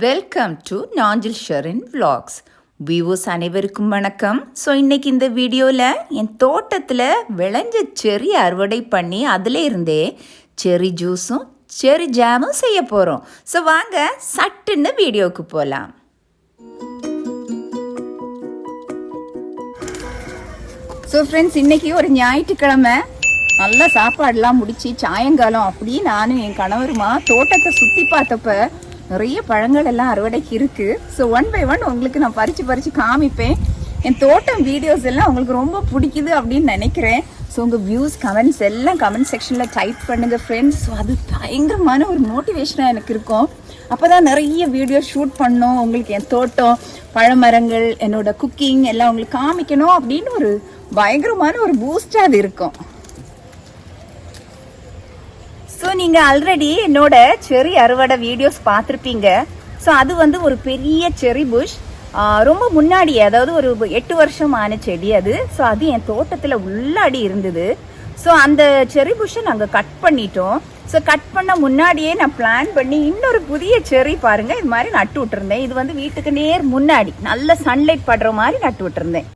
Welcome to Nanjil Sherin vlogs. Viewers அனைவருக்கும் வணக்கம். So இன்றைக்கி இந்த வீடியோவில் என் தோட்டத்தில் விளைஞ்ச செர்ரி அறுவடை பண்ணி அதில் இருந்தே செர்ரி ஜூஸும் செர்ரி ஜாமும் செய்ய போகிறோம். ஸோ வாங்க சட்டுன்னு வீடியோவுக்கு போகலாம். ஸோ ஃப்ரெண்ட்ஸ், இன்றைக்கி ஒரு ஞாயிற்றுக்கிழமை நல்லா சாப்பாடெலாம் முடித்து சாயங்காலம் அப்படியே நானும் என் கணவருமா தோட்டத்தை சுற்றி பார்த்தப்ப நிறைய பழங்கள் எல்லாம் அறுவடைக்கு இருக்குது. ஸோ ஒன் பை ஒன் உங்களுக்கு நான் பறித்து காமிப்பேன். என் தோட்டம் வீடியோஸ் எல்லாம் உங்களுக்கு ரொம்ப பிடிக்குது அப்படின்னு நினைக்கிறேன். ஸோ உங்கள் வியூஸ் கமெண்ட்ஸ் எல்லாம் கமெண்ட் செக்ஷனில் டைப் பண்ணுங்கள் ஃப்ரெண்ட்ஸ். ஸோ அது பயங்கரமான ஒரு மோட்டிவேஷனாக எனக்கு இருக்கும். அப்போ தான் நிறைய வீடியோ ஷூட் பண்ணோம், உங்களுக்கு என் தோட்டம், பழமரங்கள், என்னோட குக்கிங் எல்லாம் உங்களுக்கு காமிக்கணும் அப்படின்னு ஒரு பயங்கரமான ஒரு பூஸ்டாக அது இருக்கும். ஸோ நீங்கள் ஆல்ரெடி என்னோட செர்ரி அறுவடை வீடியோஸ் பார்த்துருப்பீங்க. ஸோ அது ஒரு பெரிய செர்ரி புஷ், ரொம்ப முன்னாடி, அதாவது ஒரு 8 வருஷம் ஆன செடி அது. ஸோ அது என் தோட்டத்தில் உள்ளாடி இருந்தது. ஸோ அந்த செர்ரி புஷ்ஷை நாங்கள் கட் பண்ணிட்டோம். ஸோ கட் பண்ண முன்னாடியே நான் பிளான் பண்ணி இன்னொரு புதிய செர்ரி பாருங்கள் இது மாதிரி நட்டு விட்டுருந்தேன். இது வீட்டுக்கு நேர் முன்னாடி நல்ல சன்லைட் படுற மாதிரி நட்டு விட்டுருந்தேன்.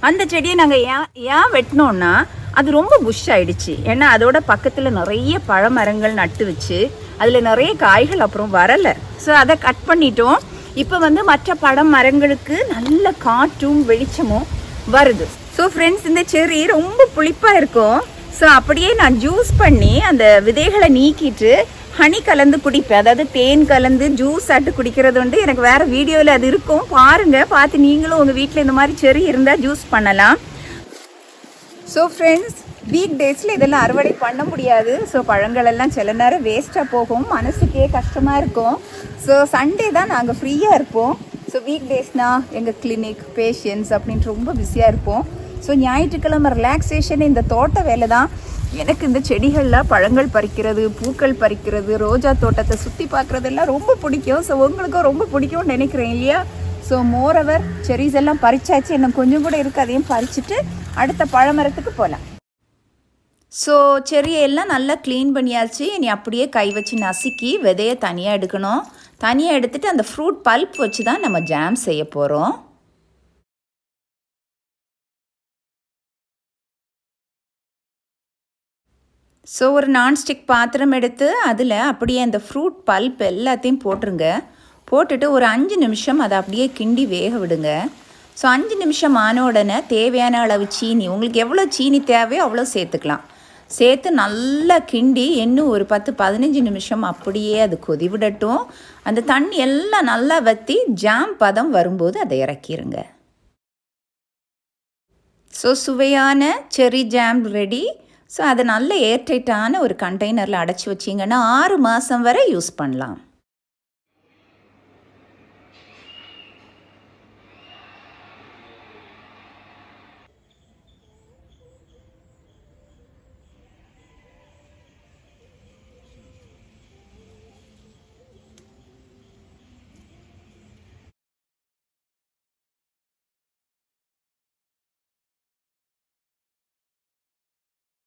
அந்த செடியை நாங்கள் ஏன் வெட்டினோன்னா அது ரொம்ப புஷ் ஆயிடுச்சு. ஏன்னா அதோட பக்கத்தில் நிறைய பழமரங்கள் நட்டு வச்சு அதில் நிறைய காய்கள் அப்புறம் வரலை. ஸோ அதை கட் பண்ணிட்டோம். இப்போ மற்ற பழமரங்களுக்கு நல்ல காற்றும் வெளிச்சமும் வருது. ஸோ ஃப்ரெண்ட்ஸ், இந்த செர்ரி ரொம்ப புளிப்பாக இருக்கும். ஸோ அப்படியே நான் ஜூஸ் பண்ணி அந்த விதைகளை நீக்கிட்டு ஹனி கலந்து குடிப்பேன். அதாவது தேன் கலந்து ஜூஸ் ஆட்டு குடிக்கிறது எனக்கு வேறு வீடியோவில் அது இருக்கும், பாருங்கள். பார்த்து நீங்களும் உங்கள் வீட்டில் இந்த மாதிரி செர்ரி இருந்தால் ஜூஸ் பண்ணலாம். ஸோ ஃப்ரெண்ட்ஸ், வீக் டேஸில் இதெல்லாம் அறுவடை பண்ண முடியாது. ஸோ பழங்கள் எல்லாம் சில நேரம் வேஸ்ட்டாக போகும், மனசுக்கே கஷ்டமாக இருக்கும். ஸோ சண்டே தான் நாங்கள் ஃப்ரீயாக இருப்போம். ஸோ வீக் டேஸ்னால் எங்கள் கிளினிக், பேஷண்ட்ஸ் அப்படின்ட்டு ரொம்ப பிஸியாக இருப்போம். ஸோ ஞாயிற்றுக்கிழமை ரிலாக்ஸேஷன் இந்த தோட்ட வேலை தான். எனக்கு இந்த செடிகளில் பழங்கள் பறிக்கிறது, பூக்கள் பறிக்கிறது, ரோஜா தோட்டத்தை சுற்றி பார்க்குறதெல்லாம் ரொம்ப பிடிக்கும். ஸோ உங்களுக்கும் ரொம்ப பிடிக்கும்னு நினைக்கிறேன் இல்லையா? ஸோ மோரோவர் செரிஸ் எல்லாம் பறிச்சாச்சு, இன்னும் கொஞ்சம் கூட இருக்குது, அதையும் பறிச்சுட்டு அடுத்த பழமரத்துக்கு போகலாம். ஸோ செர்ரியெல்லாம் நல்லா க்ளீன் பண்ணியாச்சு. இனி அப்படியே கை வச்சு நசுக்கி விதையை தனியாக எடுக்கணும். தனியாக எடுத்துகிட்டு அந்த ஃப்ரூட் பல்ப் வச்சு தான் நம்ம ஜாம் செய்ய போகிறோம். ஸோ ஒரு நான்ஸ்டிக் பாத்திரம் எடுத்து அதில் அப்படியே அந்த ஃப்ரூட் பல்ப் எல்லாத்தையும் போட்டுருங்க. போட்டுட்டு ஒரு 5 நிமிஷம் அதை அப்படியே கிண்டி வேக விடுங்க. ஸோ 5 நிமிஷம் ஆன உடனே தேவையான அளவு சீனி, உங்களுக்கு எவ்வளோ சீனி தேவையோ அவ்வளோ சேர்த்துக்கலாம். சேர்த்து நல்லா கிண்டி இன்னும் ஒரு 10-15 நிமிஷம் அப்படியே அது கொதி விடட்டும். அந்த தண்ணி எல்லாம் நல்லா வற்றி ஜாம் பதம் வரும்போது அதை இறக்கிடுங்க. ஸோ சுவையான செர்ரி ஜாம் ரெடி. ஸோ அதை நல்ல ஏர்டைட்டான ஒரு கண்டெய்னரில் அடைச்சி வச்சிங்கன்னா 6 மாதம் வரை யூஸ் பண்ணலாம்.